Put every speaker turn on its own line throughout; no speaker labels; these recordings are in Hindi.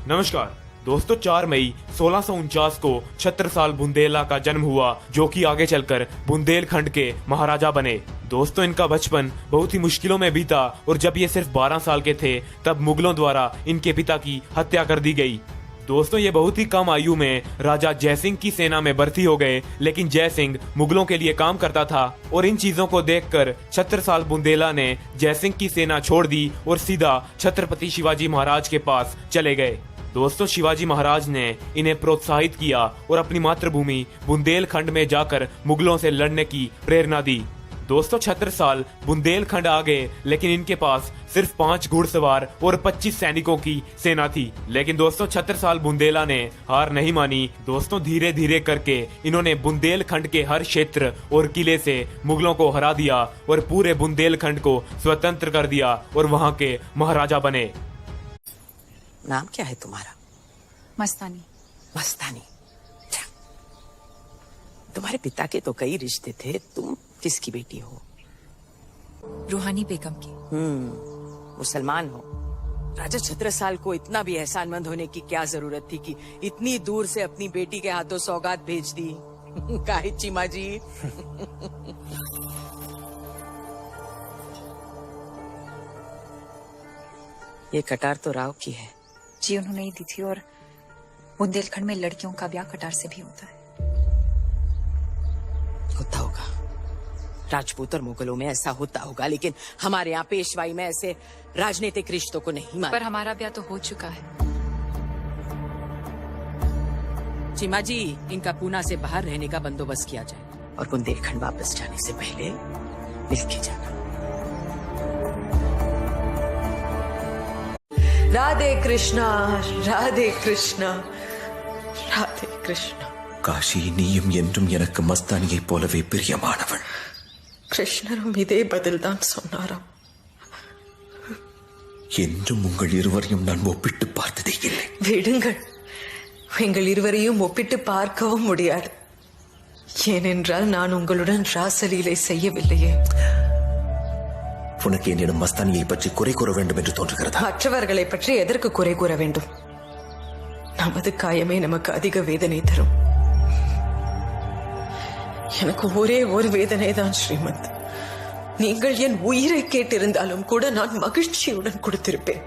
नमस्कार दोस्तों, 4 मई 1649 को छत्रसाल बुंदेला का जन्म हुआ, जो कि आगे चलकर बुंदेलखंड के महाराजा बने। दोस्तों, इनका बचपन बहुत ही मुश्किलों में बीता और जब ये सिर्फ 12 साल के थे तब मुगलों द्वारा इनके पिता की हत्या कर दी गई। दोस्तों, ये बहुत ही कम आयु में राजा जयसिंह की सेना में भर्ती हो गए, लेकिन जयसिंह मुगलों के लिए काम करता था और इन चीजों को देखकर छत्रसाल बुंदेला ने जयसिंह की सेना छोड़ दी और सीधा छत्रपति शिवाजी महाराज के पास चले गए। दोस्तों, शिवाजी महाराज ने इन्हें प्रोत्साहित किया और अपनी मातृभूमि बुंदेलखंड में जाकर मुगलों से लड़ने की प्रेरणा दी। दोस्तों, छत्रसाल बुंदेलखंड आ गए, लेकिन इनके पास सिर्फ 5 घुड़सवार और 25 सैनिकों की सेना थी। लेकिन दोस्तों, छत्रसाल बुंदेला ने हार नहीं मानी। दोस्तों, धीरे धीरे करके इन्होंने बुंदेलखंड के हर क्षेत्र और किले से मुगलों को हरा दिया और पूरे बुंदेलखंड को स्वतंत्र कर दिया और वहाँ के महाराजा बने।
नाम क्या है तुम्हारा?
मस्तानी।
मस्तानी। तुम्हारे पिता के तो कई रिश्ते थे, तुम किसकी बेटी हो?
रूहानी बेगम की।
मुसलमान हो। राजा छत्रसाल को इतना भी एहसानमंद होने की क्या जरूरत थी कि इतनी दूर से अपनी बेटी के हाथों सौगात भेज दी? काहे चीमा जी? ये कटार तो राव की है।
जी, उन्होंने ही दी थी और बुंदेलखंड में लड़कियों का ब्याह कटार से भी होता है।
होता होगा, राजपूत और मुगलों में ऐसा होता होगा, लेकिन हमारे यहाँ पेशवाई में ऐसे राजनीतिक रिश्तों को नहीं मानते।
पर हमारा ब्याह तो हो चुका है।
चिमा जी, इनका पूना से बाहर रहने का बंदोबस्त किया जाए और बुंदेलखंड वापस जाने से पहले मिल के जाना।
राधे कृष्णा, राधे कृष्णा, राधे कृष्णा।
காஷி நீயும் என்றும் எனக்கு மஸ்தானியைப் போலவே பிரியமானவள்.
கிருஷ்ணரும் இதே பதில்தான் சொன்னாராம்.
என்றும் உங்கள் இருவரையும் நான் ஒப்பிட்டு பார்த்ததே இல்லை.
விடுங்கள், எங்கள் இருவரையும் ஒப்பிட்டு பார்க்கவும் முடியாது. ஏனென்றால் நான் உங்களுடன் ராசலீலை செய்யவில்லையே.
உனக்கு என்னிடம் மஸ்தானியை பற்றி குறை கூற வேண்டும் என்று தோன்றுகிறதா?
மற்றவர்களை பற்றி எதற்கு குறை கூற வேண்டும்? நமது காயமே நமக்கு அதிக வேதனை தரும். எனக்கு ஒரே ஒரு வேதனை தான் ஸ்ரீமத். நீங்கள் என் உயிரை கேட்டிருந்தாலும் கூட நான் மகிழ்ச்சியுடன் கொடுத்திருப்பேன்.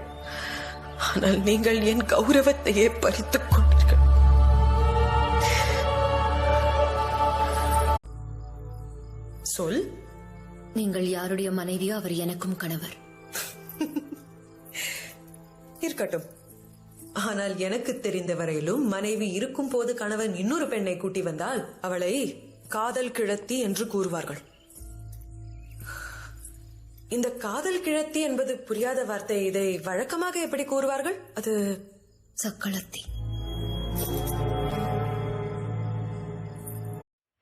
ஆனால் நீங்கள் என் கௌரவத்தையே பறித்துக் கொண்டீர்கள். சொல்.
நீங்கள் யாருடைய மனைவியோ அவர் எனக்கும் கணவர்.
இருக்கட்டும். ஆனால் எனக்கு தெரிந்த வரையிலும் மனைவி இருக்கும் போது கணவன் இன்னொரு பெண்ணை கூட்டி வந்தால் அவளை காதல் கிழத்தி என்று கூறுவார்கள். இந்த காதல் கிழத்தி என்பது புரியாத வார்த்தை. இதை வழக்கமாக எப்படி கூறுவார்கள்? அது
சக்களத்தி.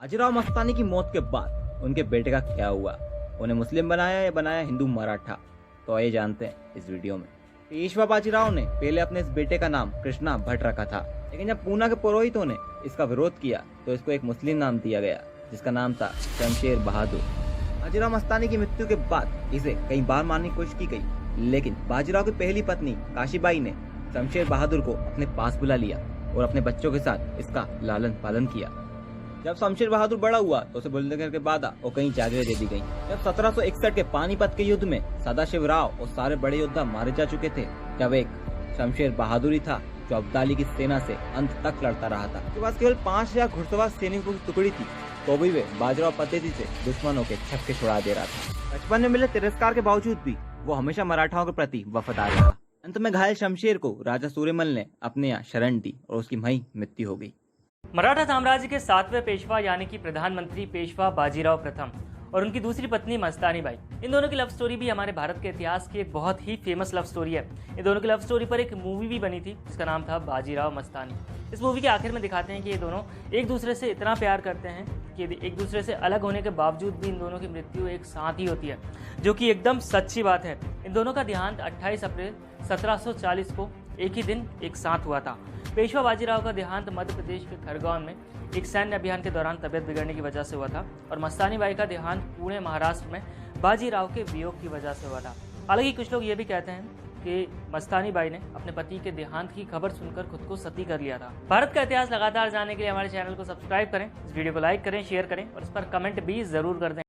बाजीराव मस्तानी की मौत के बाद उनके बेटे का क्या हुआ? उन्हें मुस्लिम बनाया या बनाया हिंदू मराठा? तो आइए जानते हैं इस वीडियो में। पेशवा बाजीराव ने पहले अपने इस बेटे का नाम कृष्णा भट्ट रखा था, लेकिन जब पूना के पुरोहितों ने इसका विरोध किया तो इसको एक मुस्लिम नाम दिया गया, जिसका नाम था शमशेर बहादुर। बाजीराव मस्तानी की मृत्यु के बाद इसे कई बार मारने की कोशिश की गई, लेकिन बाजीराव की पहली पत्नी काशीबाई ने शमशेर बहादुर को अपने पास बुला लिया और अपने बच्चों के साथ इसका लालन पालन किया। जब शमशेर बहादुर बड़ा हुआ तो उसे बुलंदशहर के बाद और कई जागीरें दे दी गई। जब 1761 के पानीपत के युद्ध में सदाशिव राव और सारे बड़े योद्धा मारे जा चुके थे, जब एक शमशेर बहादुर ही था जो अब्दाली की सेना से अंत तक लड़ता रहा था। उसके पास केवल 5000 घुड़सवार सैनिकों की टुकड़ी थी, तो भी वे बाजीराव पद्धति से दुश्मनों के छक्के छुड़ा दे रहा था। बचपन में मिले तिरस्कार के बावजूद भी वो हमेशा मराठाओं के प्रति वफादार रहा। अंत में घायल शमशेर को राजा सूर्यमल ने अपने यहाँ शरण दी और उसकी वहीं मृत्यु हो गई।
मराठा साम्राज्य के 7वें पेशवा यानी कि प्रधानमंत्री पेशवा बाजीराव प्रथम और उनकी दूसरी पत्नी मस्तानी बाई, इन दोनों की लव स्टोरी भी हमारे भारत के इतिहास की एक बहुत ही फेमस लव स्टोरी है। इन दोनों की लव स्टोरी पर एक मूवी भी बनी थी जिसका नाम था बाजीराव मस्तानी। इस मूवी के आखिर में दिखाते हैं कि ये दोनों एक दूसरे से इतना प्यार करते हैं कि एक दूसरे से अलग होने के बावजूद भी इन दोनों की मृत्यु एक साथ ही होती है, जो कि एकदम सच्ची बात है। इन दोनों का देहांत 28 अप्रैल 1740 को एक ही दिन एक साथ हुआ था। पेशवा बाजीराव का देहांत मध्य प्रदेश के खरगोन में एक सैन्य अभियान के दौरान तबियत बिगड़ने की वजह से हुआ था और मस्तानी बाई का देहांत पुणे महाराष्ट्र में बाजीराव के वियोग की वजह से हुआ था। हालांकि कुछ लोग ये भी कहते हैं कि मस्तानी बाई ने अपने पति के देहांत की खबर सुनकर खुद को सती कर लिया था। भारत का इतिहास लगातार जानने के लिए हमारे चैनल को सब्सक्राइब करें, इस वीडियो को लाइक करें, शेयर करें और इस पर कमेंट भी जरूर कर दें।